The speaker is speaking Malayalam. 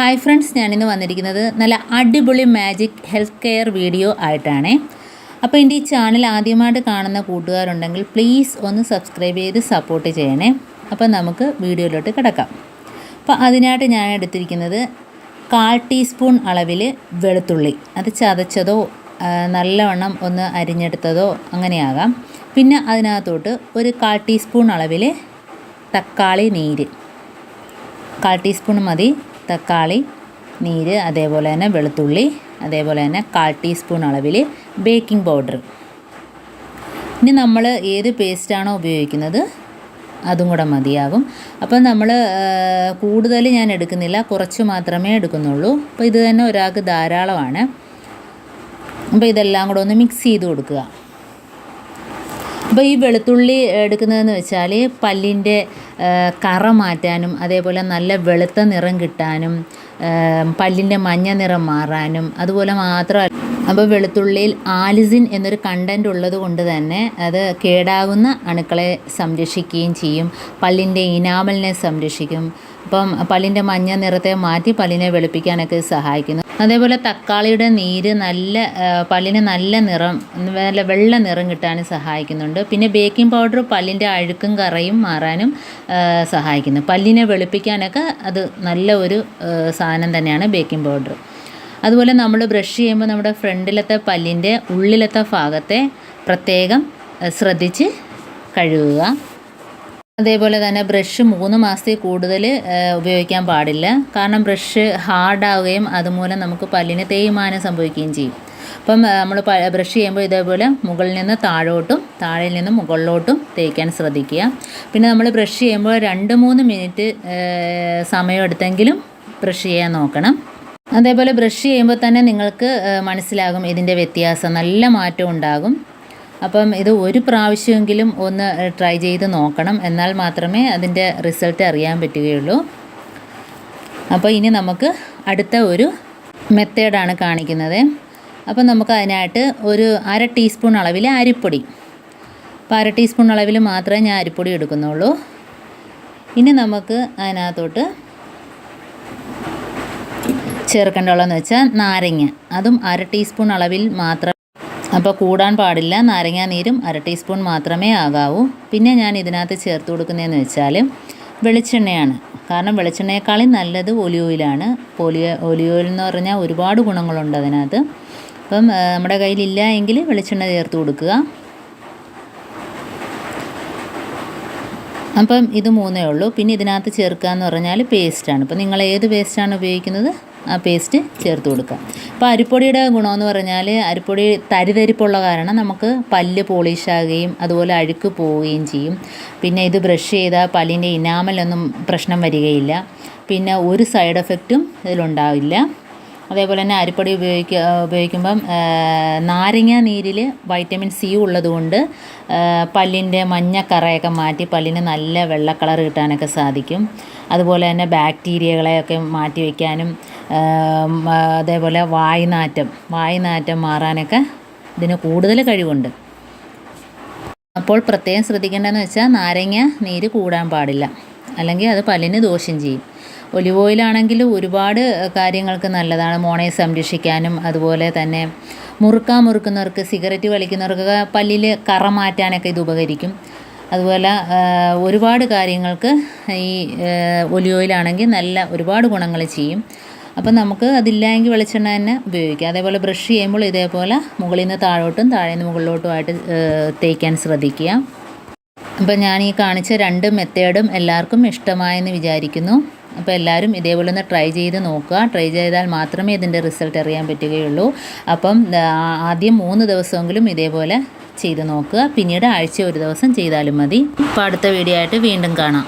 ഹായ് ഫ്രണ്ട്സ്, ഞാനിന്ന് വന്നിരിക്കുന്നത് നല്ല അടിപൊളി മാജിക് ഹെൽത്ത് കെയർ വീഡിയോ ആയിട്ടാണ്. അപ്പോൾ എൻ്റെ ഈ ചാനൽ ആദ്യമായിട്ട് കാണുന്ന കൂട്ടുകാരുണ്ടെങ്കിൽ പ്ലീസ് ഒന്ന് സബ്സ്ക്രൈബ് ചെയ്ത് സപ്പോർട്ട് ചെയ്യണേ. അപ്പോൾ നമുക്ക് വീഡിയോയിലോട്ട് കിടക്കാം. അപ്പോൾ അതിനായിട്ട് ഞാൻ എടുത്തിരിക്കുന്നത് 1/4 ടീസ്പൂൺ അളവിൽ വെളുത്തുള്ളി, അത് ചതച്ചതോ നല്ലവണ്ണം ഒന്ന് അരിഞ്ഞെടുത്തതോ അങ്ങനെയാകാം. പിന്നെ അതിനകത്തോട്ട് ഒരു 1/4 ടീസ്പൂൺ അളവിൽ തക്കാളി നീര്, 1/4 ടീസ്പൂൺ മതി തക്കാളി നീര്, അതേപോലെ തന്നെ വെളുത്തുള്ളി, അതേപോലെ തന്നെ 1/4 ടീസ്പൂൺ അളവിൽ ബേക്കിംഗ് പൗഡർ. ഇനി നമ്മൾ ഏത് പേസ്റ്റാണോ ഉപയോഗിക്കുന്നത് അതും കൂടെ മതിയാകും. അപ്പം നമ്മൾ കൂടുതൽ ഞാൻ എടുക്കുന്നില്ല, കുറച്ച് മാത്രമേ എടുക്കുന്നുള്ളൂ. അപ്പോൾ ഇത് തന്നെ ഒരാൾക്ക് ധാരാളമാണ്. അപ്പോൾ ഇതെല്ലാം കൂടെ ഒന്ന് മിക്സ് ചെയ്ത് കൊടുക്കുക. അപ്പോൾ ഈ വെളുത്തുള്ളി എടുക്കുന്നതെന്ന് വെച്ചാൽ പല്ലിൻ്റെ കറ മാറ്റാനും, അതേപോലെ നല്ല വെളുത്ത നിറം കിട്ടാനും, പല്ലിൻ്റെ മഞ്ഞ നിറം മാറാനും, അതുപോലെ മാത്രമല്ല, അപ്പോൾ വെളുത്തുള്ളിയിൽ ആലിസിൻ എന്നൊരു കണ്ടൻറ്റ് ഉള്ളത് കൊണ്ട് തന്നെ അത് കേടാകുന്ന അണുക്കളെ സംരക്ഷിക്കുകയും ചെയ്യും, പല്ലിൻ്റെ ഇനാമലിനെ സംരക്ഷിക്കും. അപ്പം പല്ലിൻ്റെ മഞ്ഞ നിറത്തെ മാറ്റി പല്ലിനെ വെളുപ്പിക്കാനൊക്കെ സഹായിക്കുന്നു. അതേപോലെ തക്കാളിയുടെ നീര് പല്ലിന് നല്ല നിറം, നല്ല വെള്ള നിറം കിട്ടാനും സഹായിക്കുന്നുണ്ട്. പിന്നെ ബേക്കിംഗ് പൗഡർ പല്ലിൻ്റെ അഴുക്കും കറയും മാറാനും സഹായിക്കുന്നു. പല്ലിനെ വെളുപ്പിക്കാനൊക്കെ അത് നല്ല ഒരു സാധനം തന്നെയാണ് ബേക്കിംഗ് പൗഡർ. അതുപോലെ നമ്മൾ ബ്രഷ് ചെയ്യുമ്പോൾ നമ്മുടെ ഫ്രണ്ടിലത്തെ പല്ലിൻ്റെ ഉള്ളിലത്തെ ഭാഗത്തെ പ്രത്യേകം ശ്രദ്ധിച്ച് കഴുകുക. അതേപോലെ തന്നെ ബ്രഷ് 3 മാസത്തിൽ കൂടുതൽ ഉപയോഗിക്കാൻ പാടില്ല. കാരണം ബ്രഷ് ഹാർഡാവുകയും അതുമൂലം നമുക്ക് പല്ലിന് തേയ്മാനം സംഭവിക്കുകയും ചെയ്യും. അപ്പം നമ്മൾ ബ്രഷ് ചെയ്യുമ്പോൾ ഇതേപോലെ മുകളിൽ നിന്ന് താഴോട്ടും താഴെയിൽ നിന്ന് മുകളിലോട്ടും തേയ്ക്കാൻ ശ്രദ്ധിക്കുക. പിന്നെ നമ്മൾ ബ്രഷ് ചെയ്യുമ്പോൾ 2-3 മിനിറ്റ് സമയമെടുത്തെങ്കിലും ബ്രഷ് ചെയ്യാൻ നോക്കണം. അതേപോലെ ബ്രഷ് ചെയ്യുമ്പോൾ തന്നെ നിങ്ങൾക്ക് മനസ്സിലാകും ഇതിൻ്റെ വ്യത്യാസം, നല്ല മാറ്റം ഉണ്ടാകും. അപ്പം ഇത് ഒരു പ്രാവശ്യമെങ്കിലും ഒന്ന് ട്രൈ ചെയ്ത് നോക്കണം, എന്നാൽ മാത്രമേ അതിൻ്റെ റിസൾട്ട് അറിയാൻ പറ്റുകയുള്ളൂ. അപ്പോൾ ഇനി നമുക്ക് അടുത്ത ഒരു മെത്തേഡാണ് കാണിക്കുന്നത്. അപ്പോൾ നമുക്ക് അതിനായിട്ട് ഒരു 1/2 ടീസ്പൂൺ അളവിൽ അരിപ്പൊടി, അപ്പോൾ 1/2 ടീസ്പൂൺ അളവിൽ മാത്രമേ ഞാൻ അരിപ്പൊടി എടുക്കുന്നുള്ളൂ. ഇനി നമുക്ക് അതിനകത്തോട്ട് ചേർക്കേണ്ടതെന്ന് വെച്ചാൽ നാരങ്ങ, അതും 1/2 ടീസ്പൂൺ അളവിൽ മാത്രം, അപ്പോൾ കൂടാൻ പാടില്ല. നാരങ്ങാ നീരും 1/2 ടീസ്പൂൺ മാത്രമേ ആകാവൂ. പിന്നെ ഞാൻ ഇതിനകത്ത് ചേർത്ത് കൊടുക്കുന്നതെന്ന് വെച്ചാൽ വെളിച്ചെണ്ണയാണ്. കാരണം വെളിച്ചെണ്ണയെക്കാളും നല്ലത് ഒലിവ് ഓയിലാണ്. ഒലിവ് ഓയിൽ എന്ന് പറഞ്ഞാൽ ഒരുപാട് ഗുണങ്ങളുണ്ട് അതിനകത്ത്. അപ്പം നമ്മുടെ കയ്യിലില്ല എങ്കിൽ വെളിച്ചെണ്ണ ചേർത്ത് കൊടുക്കുക. അപ്പം ഇത് 3 ഉള്ളൂ. പിന്നെ ഇതിനകത്ത് ചേർക്കുക എന്ന് പറഞ്ഞാൽ പേസ്റ്റാണ്. അപ്പോൾ നിങ്ങൾ ഏത് പേസ്റ്റാണ് ഉപയോഗിക്കുന്നത് ആ പേസ്റ്റ് ചേർത്ത് കൊടുക്കുക. അപ്പോൾ അരിപ്പൊടിയുടെ ഗുണമെന്ന് പറഞ്ഞാൽ അരിപ്പൊടി തരിതരിപ്പുള്ള കാരണം നമുക്ക് പല്ല് പോളിഷാകുകയും അതുപോലെ അഴുക്ക് പോവുകയും ചെയ്യും. പിന്നെ ഇത് ബ്രഷ് ചെയ്താൽ പല്ലിൻ്റെ ഇനാമലൊന്നും പ്രശ്നം വരികയില്ല. പിന്നെ ഒരു സൈഡ് എഫക്റ്റും ഇതിലുണ്ടാവില്ല. അതേപോലെ തന്നെ അരിപ്പൊടി ഉപയോഗിക്കുമ്പം നാരങ്ങ നീരിൽ വൈറ്റമിൻ സി ഉള്ളതുകൊണ്ട് പല്ലിൻ്റെ മഞ്ഞക്കറയൊക്കെ മാറ്റി പല്ലിന് നല്ല വെള്ള കളർ കിട്ടാനൊക്കെ സാധിക്കും. അതുപോലെ തന്നെ ബാക്ടീരിയകളെയൊക്കെ മാറ്റി വയ്ക്കാനും, അതേപോലെ വായ്നാറ്റം മാറാനൊക്കെ ഇതിന് കൂടുതൽ കഴിവുണ്ട്. അപ്പോൾ പ്രത്യേകം ശ്രദ്ധിക്കേണ്ടതെന്ന് വെച്ചാൽ നാരങ്ങ നീര് കൂടാൻ പാടില്ല, അല്ലെങ്കിൽ അത് പല്ലിന് ദോഷം ചെയ്യും. ഒലിവ് ഓയിലാണെങ്കിൽ ഒരുപാട് കാര്യങ്ങൾക്ക് നല്ലതാണ്, മോണയെ സംരക്ഷിക്കാനും അതുപോലെ തന്നെ മുറുക്കുന്നവർക്ക്, സിഗരറ്റ് വലിക്കുന്നവർക്കൊക്കെ പല്ലിൽ കറ മാറ്റാനൊക്കെ ഇത് ഉപകരിക്കും. അതുപോലെ ഒരുപാട് കാര്യങ്ങൾക്ക് ഈ ഒലിവ് ഓയിലാണെങ്കിൽ നല്ല ഒരുപാട് ഗുണങ്ങൾ ചെയ്യും. അപ്പം നമുക്ക് അതില്ലെങ്കിൽ വെളിച്ചെണ്ണ തന്നെ ഉപയോഗിക്കാം. അതേപോലെ ബ്രഷ് ചെയ്യുമ്പോൾ ഇതേപോലെ മുകളിൽ നിന്ന് താഴോട്ടും താഴെ നിന്ന് മുകളിലോട്ടുമായിട്ട് തേയ്ക്കാൻ ശ്രദ്ധിക്കുക. അപ്പം ഞാൻ ഈ കാണിച്ച 2 മെത്തേഡും എല്ലാവർക്കും ഇഷ്ടമായെന്ന് വിചാരിക്കുന്നു. അപ്പോൾ എല്ലാവരും ഇതേപോലെ ഒന്ന് ട്രൈ ചെയ്ത് നോക്കുക. ട്രൈ ചെയ്താൽ മാത്രമേ ഇതിൻ്റെ റിസൾട്ട് അറിയാൻ പറ്റുകയുള്ളൂ. അപ്പം ആദ്യം 3 ദിവസമെങ്കിലും ഇതേപോലെ ചെയ്ത് നോക്കുക. പിന്നീട് ആഴ്ച 1 ദിവസം ചെയ്താലും മതി. അപ്പോൾ അടുത്ത വീഡിയോ ആയിട്ട് വീണ്ടും കാണാം.